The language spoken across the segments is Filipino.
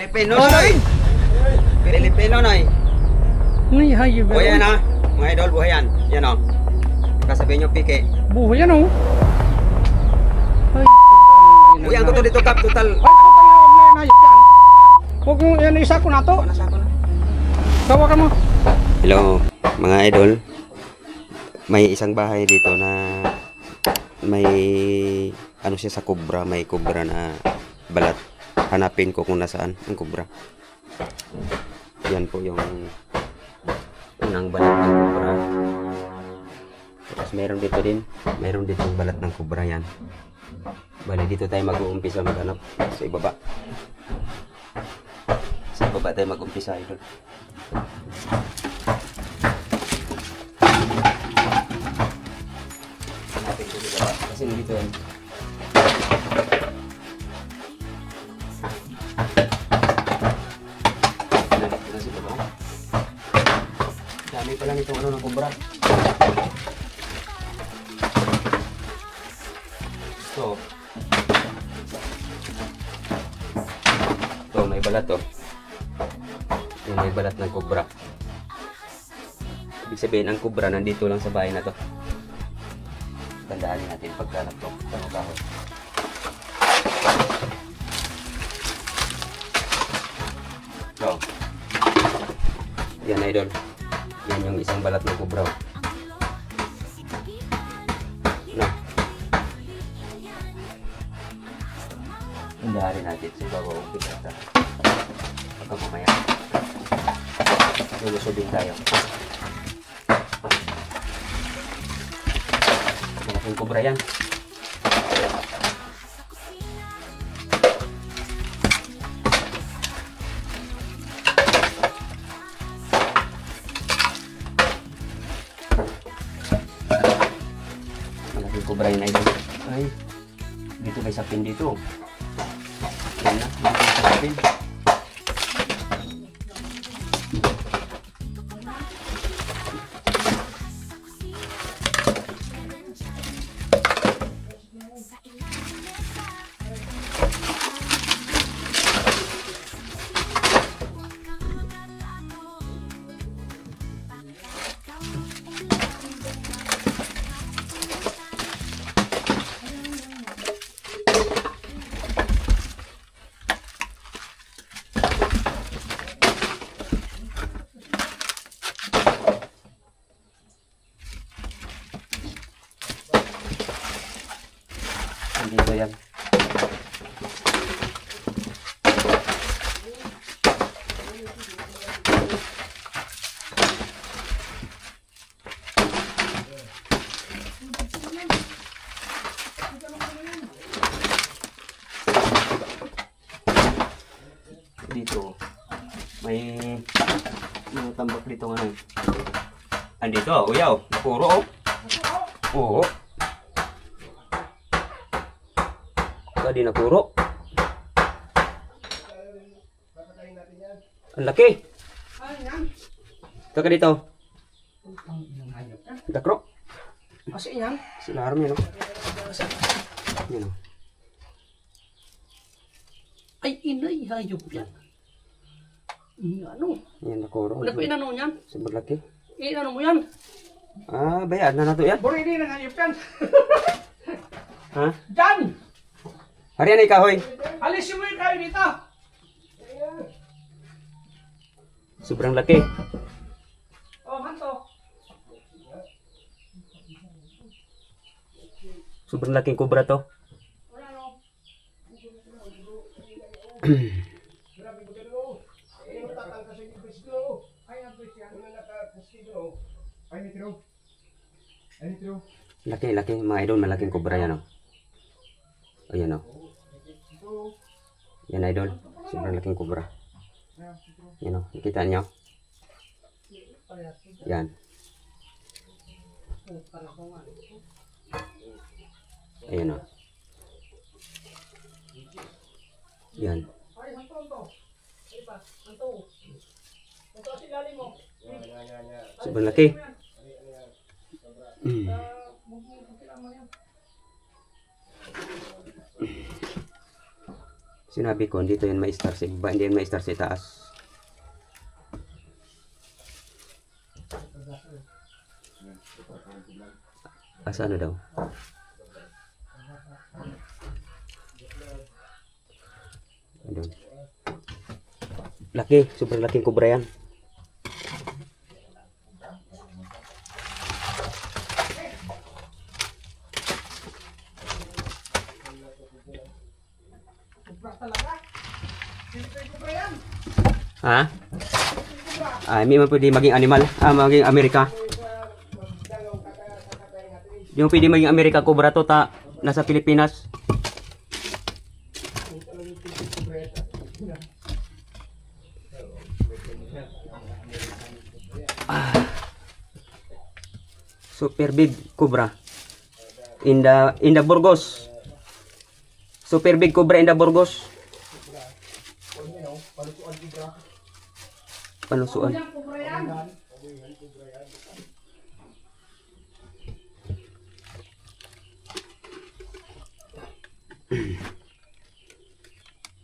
Pilipino noy. Pilipino noy. Ngay hayop. Buhay yan ha. Mga idol, buhay yan. Yan o. Kasabihin nyo, pike. Buhay yan oh. Ay. Buhay ang totoo dito, Kap. Total. Ay, putang hayop yan. Huwag mo yan, isa ko na to. Nasa ako na. Gawa ka mo. Hello, mga idol. May isang bahay dito na may ano siya sa kubra. May kubra na balat. Hanapin ko kung nasaan ang kubra. Yan po yung unang balat ng kubra. Tapos meron dito din. Meron dito yung balat ng kubra yan. Bali dito tayo mag-uumpisa maghanap sa ibaba. Sa ibaba tayo mag-umpisa idol. Hanapin ko sa ibaba. Kasi nandito yan. Dami pa lang itong ano ng kubra. So may balat to. Yung may balat ng kubra. Ibig sabihin ang kubra nandito lang sa bahay na to. Tandaan natin pagkanap to. Kahon. So yan idol. Yan yung isang balat ng kubra. No. Hindaharin natin sa babaw ng pitata. Pagka mamaya. Lulusubin tayo. Malaking kubra yan. Kubra yun idol. Ay, dito may sapin dito. Yan na, dito may sapin. Dito yan. Dito may tambak dito nga. Andito, uyaw, puro oh. Oo. Di nakuro. Ang laki. Taka dito. Dakro. Kasi yan. Silaram yan. Yan. Ay, inay, hayop yan. Ano? Yan nakuro. Ano pa inano yan? Sobrang laki. Inano mo yan? Ah, bayad na nato yan. Burili ng hayop yan. Ha? Diyan! Hariyan ay kahoy. Alisin mo yung kayo dito. Sobrang laki. Oh, hanto. Sobrang laking kubra to. Laki, mga idol, malaking kubra yan oh. Ayan oh. Yan idol, sobrang laking kubra. Yan oh, nakita niyo? Yan. Ayan oh. Yan. Sobrang laki. Sinabi ko, dito yan ma-star sa iba, hindi yan ma-star sa itaas. Asa ano daw? Ayun. Laki, super laking kubra yan. Ha? Hindi man pwede maging animal. Maging Amerika. Yung pwede maging Amerika, kubra to ta nasa Pilipinas. Super big cobra in the Burgos. Super big cobra in the Burgos. Panusuan.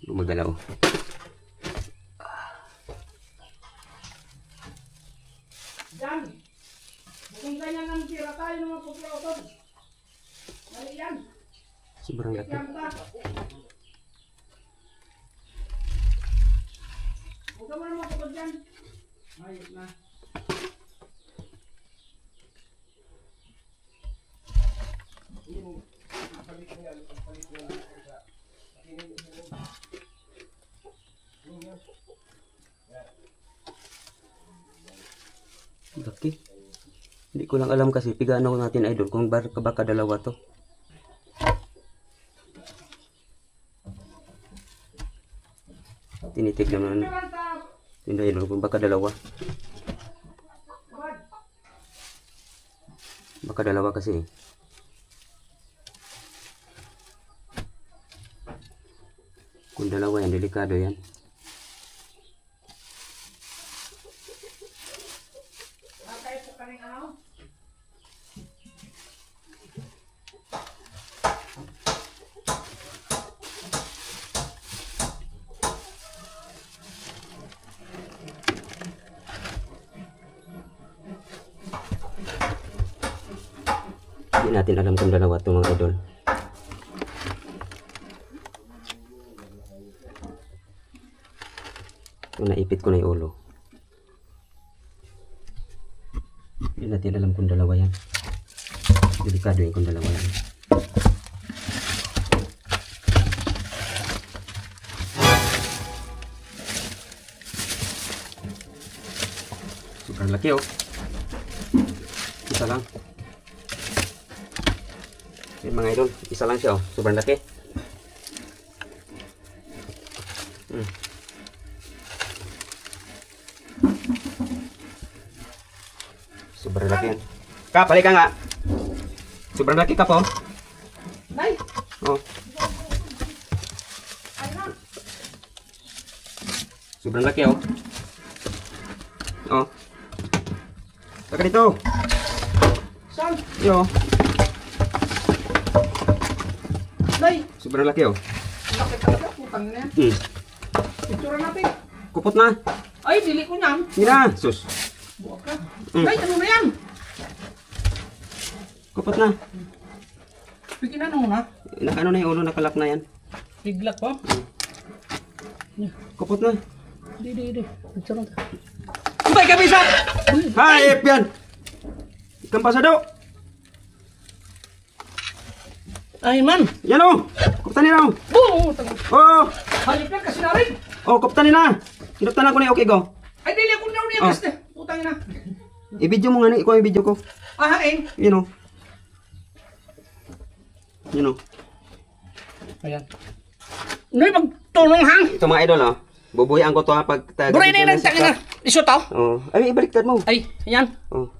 Gumagalaw. Yan. Kung ganyan ang tira tayo ng mga paglautod. Mali yan. Sobrang laki. Yan ta. Huwag ka mo naman pagod dyan. Ayos na. Laki. Hindi ko lang alam kasi pigano natin idol kung baka dalawa to. Tinitignan naman. Hindi idol kung baka dalawa. Baka dalawa kasi. Kung dalawa yan, delikado yan. Hindi natin alam kung dalawa ito mga idol. Kung naipit ko na yung ulo. Hindi natin alam kung dalawa yan. Delikado yan kung dalawa yan. Sobrang laki oh. Isa lang. Yan mga idol, isa lang siya oh. Sobrang laki. Sobrang laki yan. Kap, balik ka nga. Sobrang laki ka po. Nay! Oh. Ay na! Sobrang laki oh. Oh. Saka dito. Saan? Yo. Nay! Sobrang laki oh. Laki talaga, putang na yan. Picture natin. Kupot na. Ay, dili ko niyan. Hindi na. Sus. Buwag ka. Nay, ano na yan? Kupot na. Bigyan na nung na. Nakano na yung ulo, nakalak na yan. Biglak pa. Kupot na. Di. Picture natin. Umpay ka bisa! Hayop yan! Ikang pasado! Ay man! Yan o! Kuptanin na o! Oo! Oo! Halip yan kasi narin! Oo, kuptanin na! Kinuptanan ko na yung okay go. Ay, dili ako na niya kasi. Putang na. I-video mo nga na, ikaw yung video ko. Ahain. Yun o. Yun o. Ayan. Nay, magtulong hang! Ito mga idol o. Bubuhian ko to ha pag... Buray na yun, tangin na. Iso to. Oo. Ay, ibaliktad mo. Ay, ayan. Oo.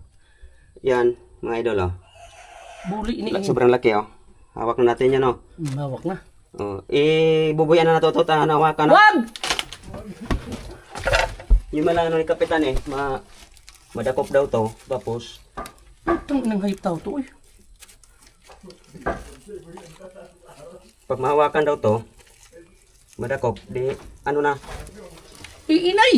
Yan, mga idol o. Buli ini. Sobrang laki o. Hawak na natin yan o. Hawak na. Oo. Bubuhian na nato to. Hawakan na. Wag! Yung malang ano ni Kapitan eh, madakop daw to, tapos Itong nang hayop tao to eh. pag mahawakan daw to, madakop, di, ano na. Iinay!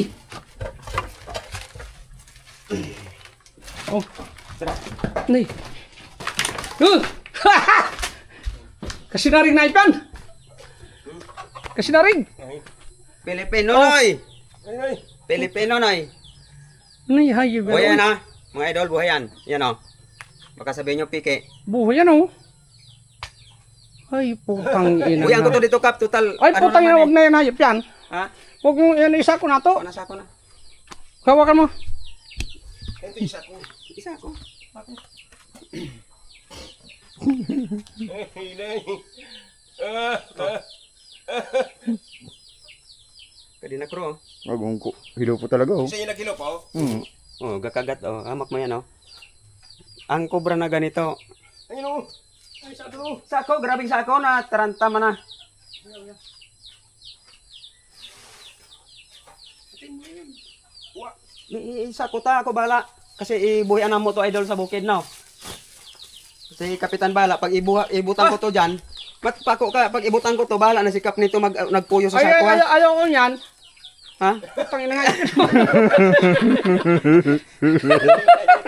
Oh, Tara. nay. Kasi na rin naipan. Kasi na rin. Pilipino, Noy! Pilipino, Noy! Nay, hayo ba? Buhay yan, ha? Mga idol, buhay yan. Yan, o. Baka sabihin nyo, pike. Buhay yan, oh. Ay, putang ina. Buhayan ko to dito, Kap. Total, Ay, putang ina, huwag eh. na yan, hayop yan. Ha? Huwag mo yan, isa ko na to. Nasa ako na. Hawakan mo. Isa ko. Kadina kro, oh. Agong ko. Hilo po talaga oh. Sa inyo nagkilo pa oh. Oh, gakagat, oh. Hamak mo yan, oh. Ang kobra na ganito. Ayun oh. Ay, Sako, grabing sako na taranta man na. Sako ta ako bala. Kasi ibuhian na mo to idol sa bukid no. Kasi kapitan bala pag ibutan ko to diyan, pako ka pag ibutan ko to bala na sikap nito nagpuyo sa Ay, sako. ay, ayaw ko yan. Ha? Putang ina nga.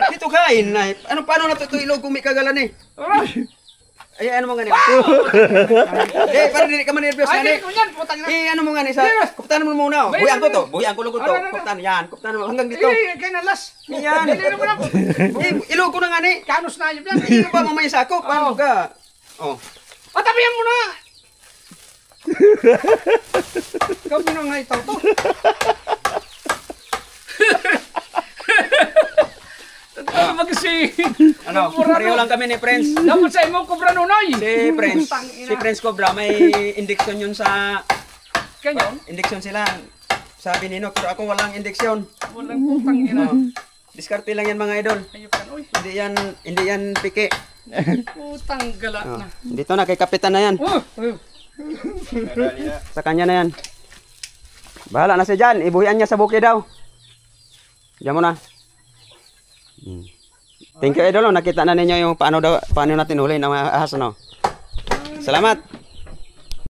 Dito kain na. Ano paano na to ilog kung may kagalan eh? Ay, ano mo nga ni? Para hindi ka man-nervyos Ay, nga ni. dito yan, putang ina. Ano mo nga ni sa kuptanan mo muna. Oh. Buhian ko to. Buhian ko lang to. Kuptan yan. Kuptan mo hanggang dito. Eh, kaya nalas. Yan. Dili mo na po. Ilog ko na nga ni. Kanos na hayop yan. Ano ba mamaya sa ako? Paano ka? Oh. Patabihan mo na. Ikaw mo na nga ito to. Ano ba kasi? Ano? Pareho lang kami ni Prince. Dapat sa imo kubra nunoy. Si Prince. Putang ina. Si Prince Cobra may injection yun sa Ganyan. injection sila. Sabi ni Nino, pero ako walang injection. Walang putang ina. Oh. Diskarte lang yan mga idol. Hayop yan, oy. Hindi yan pike. Putang gala Oh. na. Dito na kay kapitan na yan. Oh, oh. Sa kanya na yan. Bahala na siya dyan. Ibuhian niya sa bukid daw. Diyan mo na. Thank you idol. Nakita na ninyo yung paano natin huli ng mga ahas. No? Salamat.